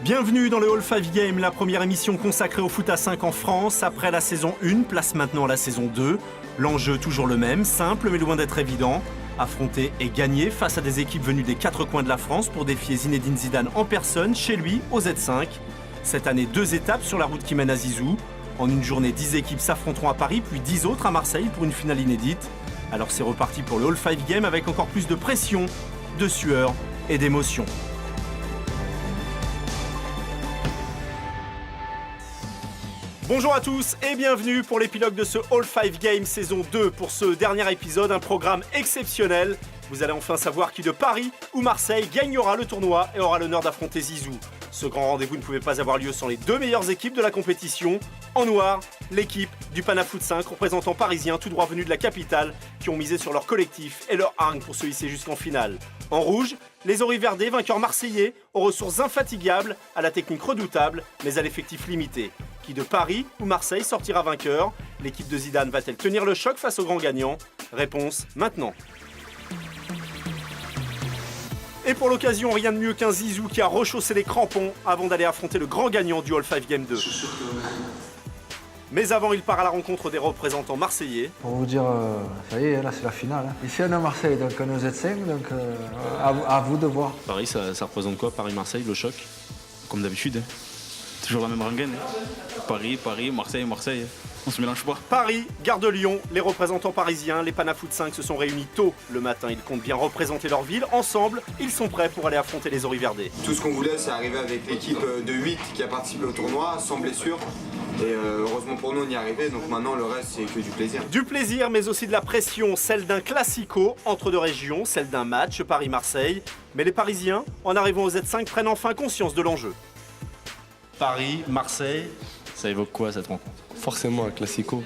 Bienvenue dans le All 5 Game, la première émission consacrée au foot à 5 en France. Après la saison 1, place maintenant à la saison 2. L'enjeu toujours le même, simple mais loin d'être évident. Affronter et gagner face à des équipes venues des quatre coins de la France pour défier Zinedine Zidane en personne, chez lui, au Z5. Cette année, 2 étapes sur la route qui mène à Zizou. En une journée, 10 équipes s'affronteront à Paris, puis 10 autres à Marseille pour une finale inédite. Alors c'est reparti pour le All 5 Game avec encore plus de pression, de sueur et d'émotion. Bonjour à tous et bienvenue pour l'épilogue de ce All 5 Game saison 2. Pour ce dernier épisode, un programme exceptionnel. Vous allez enfin savoir qui de Paris ou Marseille gagnera le tournoi et aura l'honneur d'affronter Zizou. Ce grand rendez-vous ne pouvait pas avoir lieu sans les 2 meilleures équipes de la compétition. En noir, l'équipe du Pana Foot 5, représentant parisien tout droit venu de la capitale, qui ont misé sur leur collectif et leur hargne pour se hisser jusqu'en finale. En rouge, les Oriverdés, vainqueurs marseillais, aux ressources infatigables, à la technique redoutable, mais à l'effectif limité. Qui de Paris ou Marseille sortira vainqueur? L'équipe de Zidane va-t-elle tenir le choc face aux grands gagnants? Réponse maintenant. Et pour l'occasion, rien de mieux qu'un Zizou qui a rechaussé les crampons avant d'aller affronter le grand gagnant du All 5 Game 2. Mais avant, il part à la rencontre des représentants marseillais. Pour vous dire, ça y est, là c'est la finale. Ici on est à Marseille, donc on est au Z5, donc à vous de voir. Paris, ça représente quoi? Paris-Marseille, le choc? Comme d'habitude, toujours la même rengaine. Paris, Marseille, on se mélange pas. Paris, Gare de Lyon, les représentants parisiens, les Pana Foot 5 se sont réunis tôt le matin. Ils comptent bien représenter leur ville. Ensemble, ils sont prêts pour aller affronter les Oriverdés. Tout ce qu'on voulait, c'est arriver avec l'équipe de 8 qui a participé au tournoi, sans blessure. Et heureusement pour nous, on y est arrivé. Donc maintenant, le reste, c'est que du plaisir. Du plaisir, mais aussi de la pression. Celle d'un classico entre deux régions, celle d'un match Paris-Marseille. Mais les Parisiens, en arrivant au Z5, prennent enfin conscience de l'enjeu. Paris, Marseille, Ça évoque quoi cette rencontre? Forcément un classico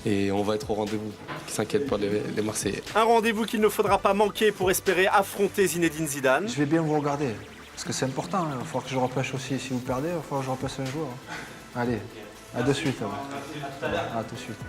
et on va être au rendez-vous. Qui s'inquiètent pas les Marseillais. Un rendez-vous qu'il ne faudra pas manquer pour espérer affronter Zinedine Zidane. Je vais bien vous regarder, parce que c'est important. Il va falloir que je repêche aussi. Si vous perdez, il va falloir que je repêche un joueur. Allez, à de suite. À tout de suite.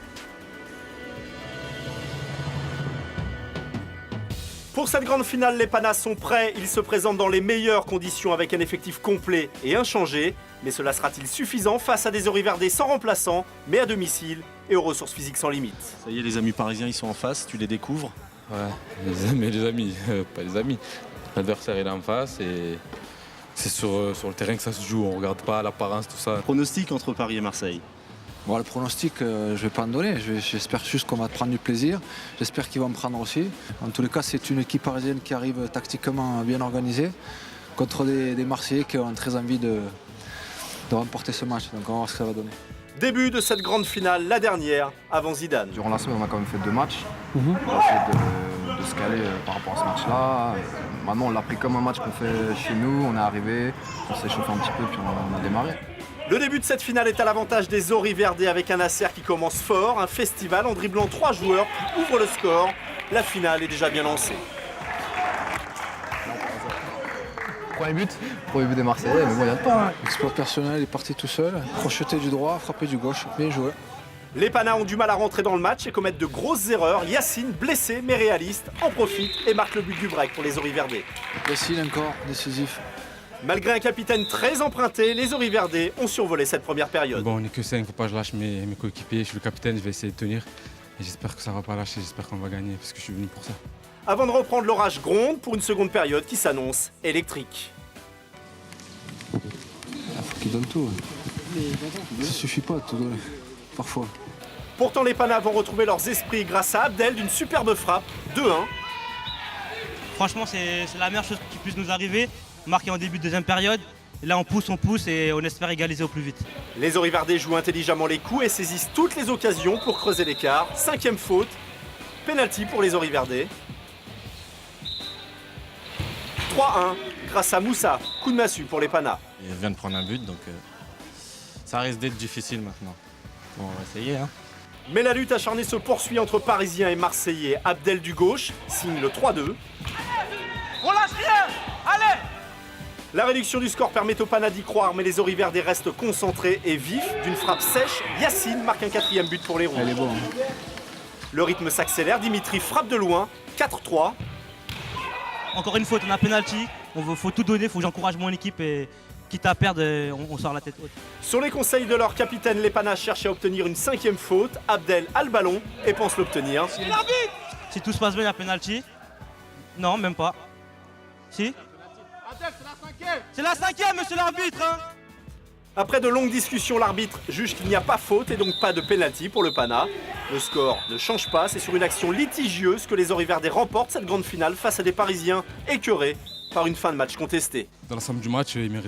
Pour cette grande finale, les Panas sont prêts. Ils se présentent dans les meilleures conditions avec un effectif complet et inchangé. Mais cela sera-t-il suffisant face à des Oriverdés sans remplaçant, mais à domicile et aux ressources physiques sans limite? Ça y est, les amis parisiens, ils sont en face, tu les découvres? Ouais, les amis, pas les amis. L'adversaire il est en face et c'est sur le terrain que ça se joue. On regarde pas l'apparence, tout ça. Pronostic entre Paris et Marseille? Bon, le pronostic, je vais pas en donner. J'espère juste qu'on va prendre du plaisir. J'espère qu'ils vont me prendre aussi. En tous les cas, c'est une équipe parisienne qui arrive tactiquement bien organisée contre des Marseillais qui ont très envie de remporter ce match. Donc on va voir ce que ça va donner. Début de cette grande finale, la dernière, avant Zidane. Durant la semaine, on a quand même fait 2 matchs. On a essayé de se caler par rapport à ce match-là. Maintenant, on l'a pris comme un match qu'on fait chez nous. On est arrivé, on s'est chauffé un petit peu, puis on a démarré. Le début de cette finale est à l'avantage des Oriverdés avec un Nasser qui commence fort, un festival en dribblant 3 joueurs, puis ouvre le score. La finale est déjà bien lancée. Premier but des Marseillais, mais bon, il y a le temps. Exploit personnel, il est parti tout seul. Crocheté du droit, frappé du gauche. Bien joué. Les Panas ont du mal à rentrer dans le match et commettent de grosses erreurs. Yacine, blessé mais réaliste, en profite et marque le but du break pour les Oriverdés. Yacine encore, décisif. Malgré un capitaine très emprunté, les Oriverdés ont survolé cette première période. Bon, on n'est que 5, faut pas que je lâche mes coéquipiers. Je suis le capitaine, je vais essayer de tenir. Et j'espère que ça va pas lâcher, j'espère qu'on va gagner parce que je suis venu pour ça. Avant de reprendre, l'orage gronde pour une seconde période qui s'annonce électrique. Il faut qu'il donne tout. Ça suffit pas de tout donner, parfois. Pourtant, les Panas vont retrouver leurs esprits grâce à Abdel d'une superbe frappe, 2-1. Franchement, c'est la meilleure chose qui puisse nous arriver. Marqué en début de deuxième période. Et là, on pousse et on espère égaliser au plus vite. Les Oriverdés jouent intelligemment les coups et saisissent toutes les occasions pour creuser l'écart. 5e faute, penalty pour les Oriverdés. 3-1 grâce à Moussa, coup de massue pour les Panas. Il vient de prendre un but, donc ça risque d'être difficile maintenant. Bon, on va essayer. Mais la lutte acharnée se poursuit entre Parisiens et Marseillais. Abdel du gauche signe le 3-2. On lâche rien! Allez! La réduction du score permet aux Panas d'y croire, mais les Oriverdés restent concentrés et vifs. D'une frappe sèche, Yacine marque un 4e but pour les Rouges. Elle est bonne. Le rythme s'accélère, Dimitri frappe de loin, 4-3. Encore une faute, on a penalty. Il faut tout donner, il faut que j'encourage mon équipe et quitte à perdre, on sort la tête haute. Sur les conseils de leur capitaine, les Panas cherchent à obtenir une 5e faute. Abdel a le ballon et pense l'obtenir. Si tout se passe bien, il y a penalty. Non, même pas. Si. C'est la 5e, monsieur l'arbitre, hein. Après de longues discussions, l'arbitre juge qu'il n'y a pas faute et donc pas de pénalty pour le Pana. Le score ne change pas, c'est sur une action litigieuse que les Oriverdais remportent cette grande finale face à des Parisiens écœurés par une fin de match contestée. Dans l'ensemble du match, ils ne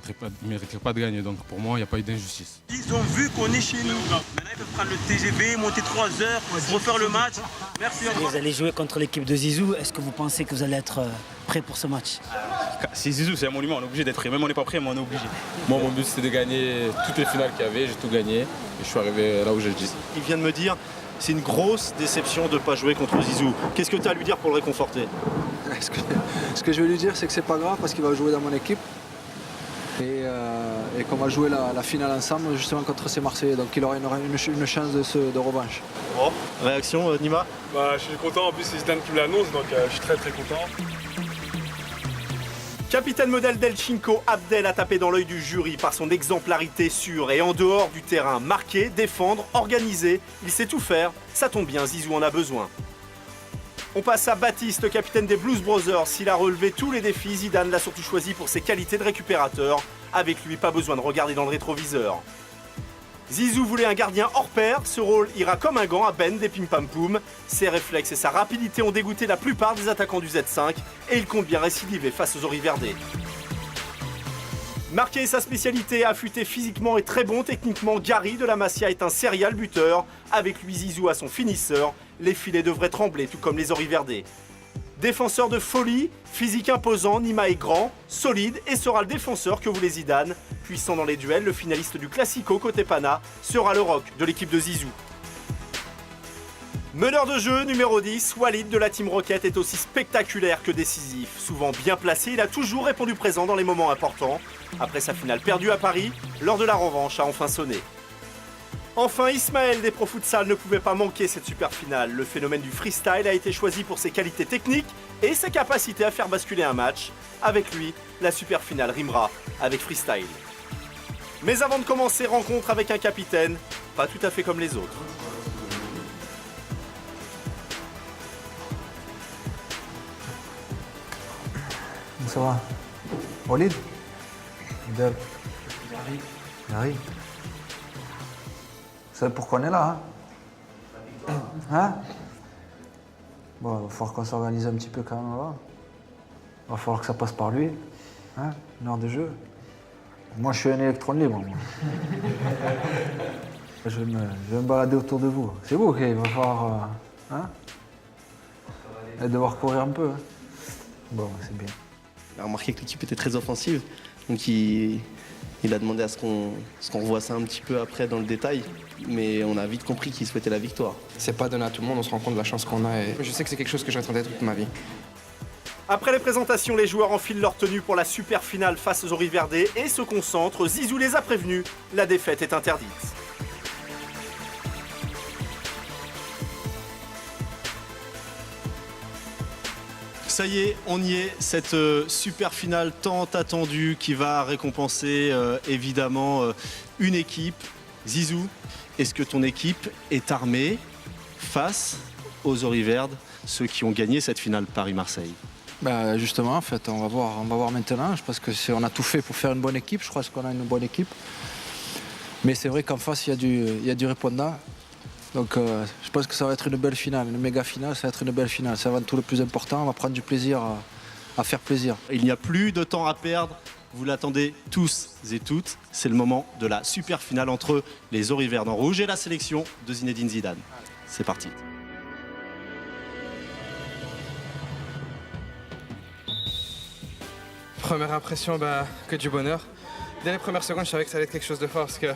mériteraient pas de gagner. Donc pour moi, il n'y a pas eu d'injustice. Ils ont vu qu'on est chez nous. Maintenant, ils peuvent prendre le TGV, monter 3 heures, refaire le match. Merci. Vous allez jouer contre l'équipe de Zizou. Est-ce que vous pensez que vous allez être prêt pour ce match? C'est Zizou, c'est un monument, on est obligé d'être prêt. Même on n'est pas prêt, mais on est obligé. Moi, mon but, c'était de gagner toutes les finales qu'il y avait. J'ai tout gagné et je suis arrivé là où je le dis. Il vient de me dire, c'est une grosse déception de ne pas jouer contre Zizou. Qu'est-ce que tu as à lui dire pour le réconforter? Ce que je vais lui dire, c'est que c'est pas grave parce qu'il va jouer dans mon équipe et qu'on va jouer la finale ensemble justement contre ces Marseillais. Donc il aura une chance de revanche. Bon, réaction Nima? Je suis content, en plus c'est Zidane qui me l'annonce, donc je suis très content. Capitaine modèle d'Elchinko, Abdel a tapé dans l'œil du jury par son exemplarité sur et en dehors du terrain. Marquer, défendre, organiser, il sait tout faire, ça tombe bien, Zizou en a besoin. On passe à Baptiste, capitaine des Blues Brothers. S'il a relevé tous les défis, Zidane l'a surtout choisi pour ses qualités de récupérateur. Avec lui, pas besoin de regarder dans le rétroviseur. Zizou voulait un gardien hors pair, ce rôle ira comme un gant à Ben des Pim Pam Poum. Ses réflexes et sa rapidité ont dégoûté la plupart des attaquants du Z5 et il compte bien récidiver face aux Oriverdais. Marquer est sa spécialité, affûté physiquement et très bon techniquement, Gary de la Masia est un serial buteur. Avec lui, Zizou a son finisseur. Les filets devraient trembler, tout comme les Oriverdais. Défenseur de folie, physique imposant, Nima est grand, solide et sera le défenseur que voulait Zidane. Puissant dans les duels, le finaliste du Classico côté Pana sera le rock de l'équipe de Zizou. Meneur de jeu numéro 10, Walid de la Team Rocket est aussi spectaculaire que décisif. Souvent bien placé, il a toujours répondu présent dans les moments importants. Après sa finale perdue à Paris, l'heure de la revanche a enfin sonné. Enfin, Ismaël des Pro Futsal ne pouvait pas manquer cette super finale. Le phénomène du freestyle a été choisi pour ses qualités techniques et ses capacités à faire basculer un match. Avec lui, la super finale rimera avec freestyle. Mais avant de commencer, rencontre avec un capitaine, pas tout à fait comme les autres. Ça va? Walid? Abdel? Gary? Vous savez pourquoi on est là, hein? Bon, il va falloir qu'on s'organise un petit peu quand même là. Il va falloir que ça passe par lui. Hein? Une heure de jeu. Moi, je suis un électron libre. Moi. Je vais me balader autour de vous. C'est vous qu'il va falloir devoir courir un peu. Hein? Bon, c'est bien. Il a remarqué que l'équipe était très offensive, donc il a demandé à ce qu'on revoie ça un petit peu après dans le détail, mais on a vite compris qu'il souhaitait la victoire. C'est pas donné à tout le monde, on se rend compte de la chance qu'on a et je sais que c'est quelque chose que j'attendais toute ma vie. Après les présentations, les joueurs enfilent leur tenue pour la super finale face aux Oriverdais et se concentrent. Zizou les a prévenus, la défaite est interdite. Ça y est, on y est, cette super finale tant attendue qui va récompenser évidemment une équipe. Zizou, est-ce que ton équipe est armée face aux Oriverdes, ceux qui ont gagné cette finale Paris-Marseille? Bah justement, en fait, on va voir maintenant. Je pense qu'on a tout fait pour faire une bonne équipe. Je crois qu'on a une bonne équipe. Mais c'est vrai qu'en face, il y a du répondant. Donc je pense que ça va être une belle finale, une méga finale, ça va être une belle finale. C'est avant tout le plus important, on va prendre du plaisir à faire plaisir. Il n'y a plus de temps à perdre, vous l'attendez tous et toutes. C'est le moment de la super finale entre les Oriverdes en rouge et la sélection de Zinedine Zidane. C'est parti. Première impression, que du bonheur. Dès les premières secondes, je savais que ça allait être quelque chose de fort parce que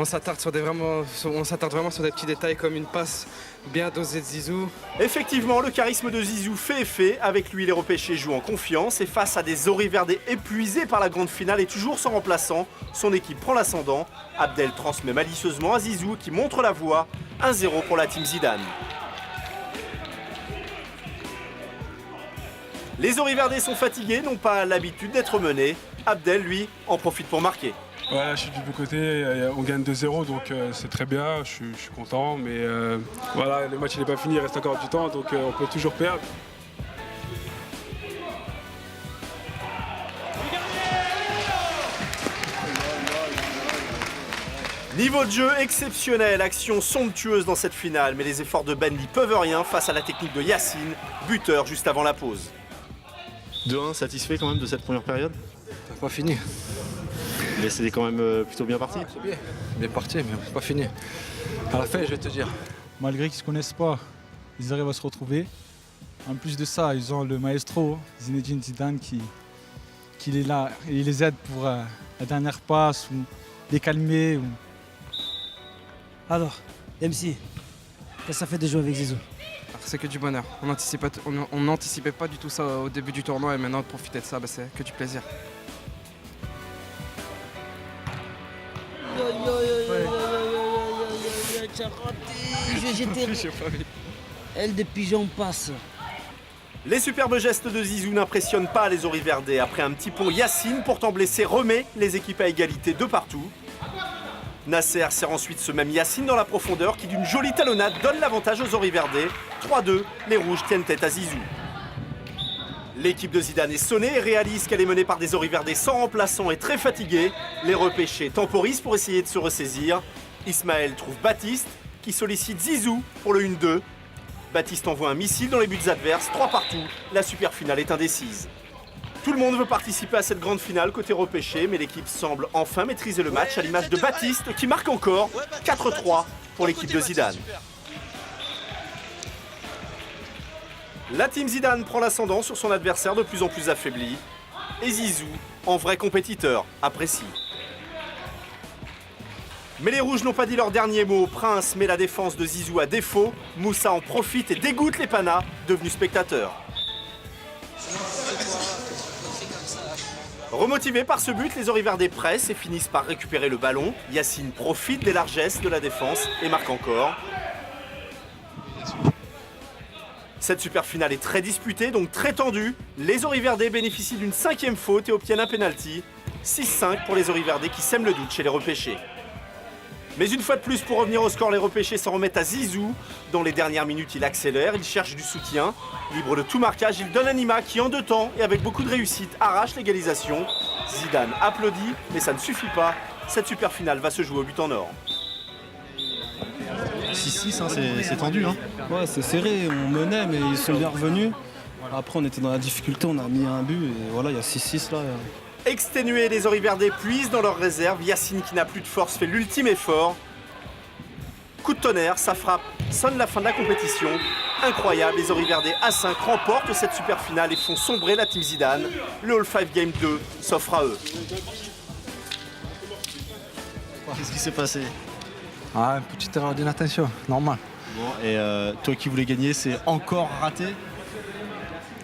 on s'attarde vraiment sur des petits détails comme une passe bien dosée de Zizou. Effectivement, le charisme de Zizou fait effet. Avec lui, les repêchés jouent en confiance et face à des Oriverdais épuisés par la grande finale et toujours sans remplaçant, son équipe prend l'ascendant. Abdel transmet malicieusement à Zizou qui montre la voie. 1-0 pour la team Zidane. Les Oriverdais sont fatigués, n'ont pas l'habitude d'être menés. Abdel, lui, en profite pour marquer. Ouais, je suis du bon côté, on gagne 2-0, donc c'est très bien, je suis content, mais voilà, le match n'est pas fini, il reste encore du temps, donc on peut toujours perdre. Niveau de jeu exceptionnel, action somptueuse dans cette finale, mais les efforts de Ben n'y peuvent rien face à la technique de Yacine, buteur juste avant la pause. 2-1, satisfait quand même de cette première période? C'est pas fini. Mais c'était quand même plutôt bien parti. C'est bien. Bien parti, mais c'est pas fini. À la fin, je vais te dire. Malgré qu'ils ne se connaissent pas, ils arrivent à se retrouver. En plus de ça, ils ont le maestro, Zinedine Zidane, qui est là. Et il les aide pour la dernière passe, ou les calmer. Ou... Alors, MC, qu'est-ce que ça fait de jouer avec Zizou? C'est que du bonheur. On n'anticipait pas du tout ça au début du tournoi et maintenant de profiter de ça, c'est que du plaisir. Tu as raté, j'étais... Elle de pigeon passe. Les superbes gestes de Zizou n'impressionnent pas les Oriverdais. Après un petit pont, Yacine, pourtant blessé, remet les équipes à égalité de partout. Nasser sert ensuite ce même Yacine dans la profondeur qui d'une jolie talonnade donne l'avantage aux Oriverdais. 3-2, les Rouges tiennent tête à Zizou. L'équipe de Zidane est sonnée et réalise qu'elle est menée par des Oriverdais sans remplaçant et très fatigués. Les repêchés temporisent pour essayer de se ressaisir. Ismaël trouve Baptiste qui sollicite Zizou pour le 1-2. Baptiste envoie un missile dans les buts adverses, 3 partout. La super finale est indécise. Tout le monde veut participer à cette grande finale côté repêché, mais l'équipe semble enfin maîtriser le match à l'image de Baptiste qui marque encore 4-3 pour l'équipe de Zidane. La team Zidane prend l'ascendant sur son adversaire de plus en plus affaibli. Et Zizou, en vrai compétiteur, apprécie. Mais les Rouges n'ont pas dit leur dernier mot. Prince met la défense de Zizou à défaut. Moussa en profite et dégoûte les Panas, devenus spectateurs. Remotivés par ce but, les Oriverdais pressent et finissent par récupérer le ballon. Yacine profite des largesses de la défense et marque encore. Cette super finale est très disputée, donc très tendue. Les Oriverdais bénéficient d'une 5e faute et obtiennent un penalty. 6-5 pour les Oriverdais qui sèment le doute chez les repêchés. Mais une fois de plus, pour revenir au score, les repêchés s'en remettent à Zizou. Dans les dernières minutes, il accélère, il cherche du soutien. Libre de tout marquage, il donne un Nima qui, en 2 temps et avec beaucoup de réussite, arrache l'égalisation. Zidane applaudit, mais ça ne suffit pas. Cette super finale va se jouer au but en or. 6-6, hein, c'est tendu. Hein. Ouais, c'est serré, on menait, mais ils sont bien revenus. Après, on était dans la difficulté, on a mis un but, et voilà, il y a 6-6 là. Exténués, les Oriverdais puisent dans leurs réserves. Yacine, qui n'a plus de force, fait l'ultime effort. Coup de tonnerre, sa frappe sonne la fin de la compétition. Incroyable, les Oriverdais à 5 remportent cette super finale et font sombrer la team Zidane. Le All 5 Game 2 s'offre à eux. Qu'est-ce qui s'est passé? Ah, une petite erreur d'inattention, normal. Bon, et toi qui voulais gagner, c'est encore raté?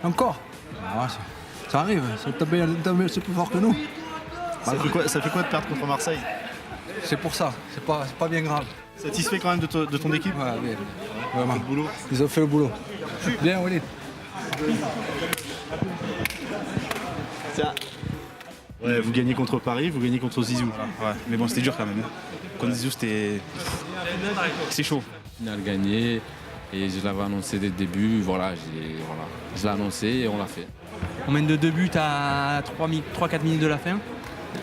Encore? Ah, ça arrive, c'est plus fort que nous. Ça fait quoi de perdre contre Marseille? C'est pour ça, c'est pas bien grave. Satisfait quand même de ton équipe? Ouais, bien. Vraiment. Le boulot. Ils ont fait le boulot. Bien, Walid. Ouais, vous gagnez contre Paris, vous gagnez contre Zizou. Ouais, mais bon, c'était dur quand même. Contre Zizou, c'était chaud. On a gagné et je l'avais annoncé dès le début. Voilà, je l'ai annoncé et on l'a fait. On mène de 2 buts à 3-4 minutes de la fin.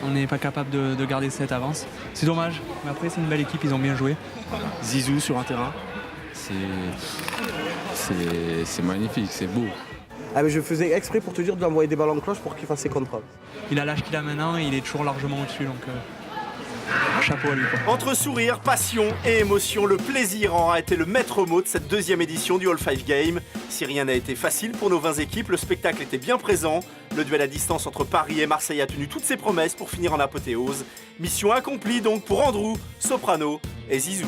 On n'est pas capable de garder cette avance. C'est dommage, mais après c'est une belle équipe, ils ont bien joué. Voilà. Zizou sur un terrain. C'est magnifique, c'est beau. Ah mais je faisais exprès pour te dire de lui envoyer des ballons de cloche pour qu'il fasse ses contrôles. Il a l'âge qu'il a maintenant, il est toujours largement au-dessus, donc chapeau à lui. Quoi. Entre sourire, passion et émotion, le plaisir aura été le maître mot de cette 2e édition du All 5 Game. Si rien n'a été facile pour nos 20 équipes, le spectacle était bien présent. Le duel à distance entre Paris et Marseille a tenu toutes ses promesses pour finir en apothéose. Mission accomplie donc pour Andrew, Soprano et Zizou.